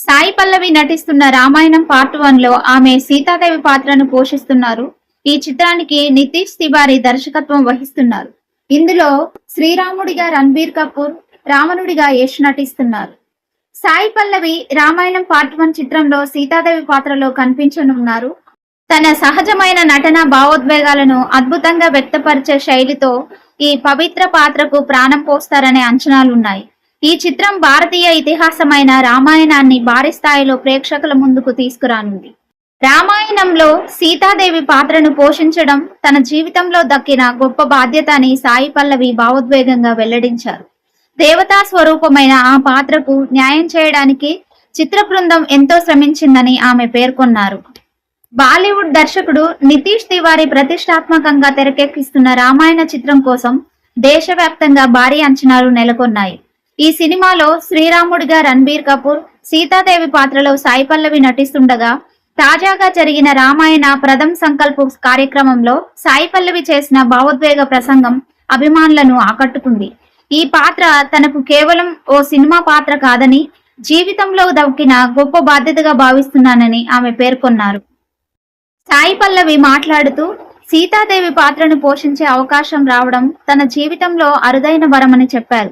సాయి పల్లవి నటిస్తున్న రామాయణం పార్ట్ 1 లో ఆమె సీతాదేవి పాత్రను పోషిస్తున్నారు. ఈ చిత్రానికి నితీష్ తివారీ దర్శకత్వం వహిస్తున్నారు. ఇందులో శ్రీరాముడిగా రణబీర్ కపూర్, రావణుడిగా యష్ నటిస్తున్నారు. సాయి పల్లవి రామాయణం పార్ట్ 1 చిత్రంలో సీతాదేవి పాత్రలో కనిపించనున్నారు. తన సహజమైన నటన భావోద్వేగాలను అద్భుతంగా వ్యక్తపరిచే శైలితో ఈ పవిత్ర పాత్రకు ప్రాణం పోస్తారనే అంచనాలున్నాయి. ఈ చిత్రం భారతీయ ఇతిహాసమైన రామాయణాన్ని భారీ స్థాయిలో ప్రేక్షకుల ముందుకు తీసుకురానుంది. రామాయణంలో సీతాదేవి పాత్రను పోషించడం తన జీవితంలో దక్కిన గొప్ప బాధ్యత అని సాయి పల్లవి భావోద్వేగంగా వెల్లడించారు. దేవతా స్వరూపమైన ఆ పాత్రకు న్యాయం చేయడానికి చిత్ర బృందం ఎంతో శ్రమించిందని ఆమె పేర్కొన్నారు. బాలీవుడ్ దర్శకుడు నితీష్ తివారీ ప్రతిష్టాత్మకంగా తెరకెక్కిస్తున్న రామాయణ చిత్రం కోసం దేశవ్యాప్తంగా భారీ అంచనాలు నెలకొన్నాయి. ఈ సినిమాలో శ్రీరాముడిగా రణబీర్ కపూర్, సీతాదేవి పాత్రలో సాయి పల్లవి నటిస్తుండగా తాజాగా జరిగిన రామాయణ ప్రథమ్ సంకల్ప్ కార్యక్రమంలో సాయి పల్లవి చేసిన భావోద్వేగ ప్రసంగం అభిమానులను ఆకట్టుకుంది. ఈ పాత్ర తనకు కేవలం ఓ సినిమా పాత్ర కాదని, జీవితంలో దక్కిన గొప్ప బాధ్యతగా భావిస్తున్నానని ఆమె పేర్కొన్నారు. సాయి పల్లవి మాట్లాడుతూ, సీతాదేవి పాత్రను పోషించే అవకాశం రావడం తన జీవితంలో అరుదైన వరమని చెప్పారు.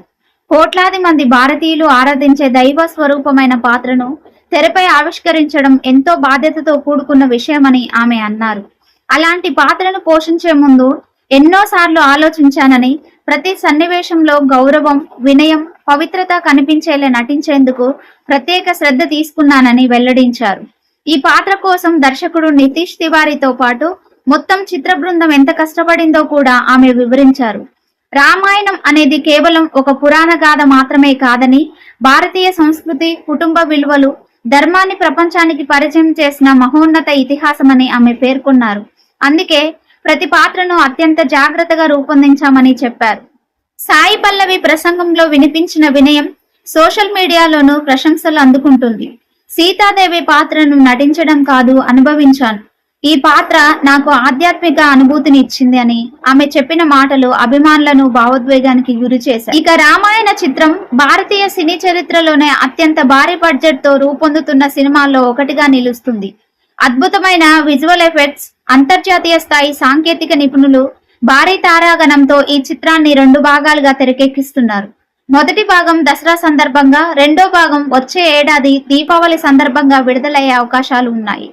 కోట్లాది మంది భారతీయులు ఆరాధించే దైవ స్వరూపమైన పాత్రను తెరపై ఆవిష్కరించడం ఎంతో బాధ్యతతో కూడుకున్న విషయమని ఆమె అన్నారు. అలాంటి పాత్రను పోషించే ముందు ఎన్నోసార్లు ఆలోచించానని, ప్రతి సన్నివేశంలో గౌరవం, వినయం, పవిత్రత కనిపించేలా నటించేందుకు ప్రత్యేక శ్రద్ధ తీసుకున్నానని వెల్లడించారు. ఈ పాత్ర కోసం దర్శకుడు నితీష్ తివారీతో పాటు మొత్తం చిత్ర బృందం ఎంత కష్టపడిందో కూడా ఆమె వివరించారు. రామాయణం అనేది కేవలం ఒక పురాణ గాథ మాత్రమే కాదని, భారతీయ సంస్కృతి, కుటుంబ విలువలు, ధర్మాన్ని ప్రపంచానికి పరిచయం చేసిన మహోన్నత ఇతిహాసమని ఆమె పేర్కొన్నారు. అందుకే ప్రతి పాత్రను అత్యంత జాగ్రత్తగా రూపొందించామని చెప్పారు. సాయి పల్లవి ప్రసంగంలో వినిపించిన వినయం సోషల్ మీడియాలోనూ ప్రశంసలు అందుకుంటుంది. సీతాదేవి పాత్రను నటించడం కాదు, అనుభవించాను. ఈ పాత్ర నాకు ఆధ్యాత్మిక అనుభూతిని ఇచ్చింది అని ఆమె చెప్పిన మాటలు అభిమానులను భావోద్వేగానికి గురి చేశాయి. ఇక రామాయణ చిత్రం భారతీయ సినీ చరిత్రలోనే అత్యంత భారీ బడ్జెట్ తో రూపొందుతున్న సినిమాల్లో ఒకటిగా నిలుస్తుంది. అద్భుతమైన విజువల్ ఎఫెక్ట్స్, అంతర్జాతీయ స్థాయి సాంకేతిక నిపుణులు, భారీ తారాగణంతో ఈ చిత్రాన్ని 2 భాగాలుగా తెరకెక్కిస్తున్నారు. మొదటి భాగం దసరా సందర్భంగా, రెండో భాగం వచ్చే ఏడాది దీపావళి సందర్భంగా విడుదలయ్యే అవకాశాలు ఉన్నాయి.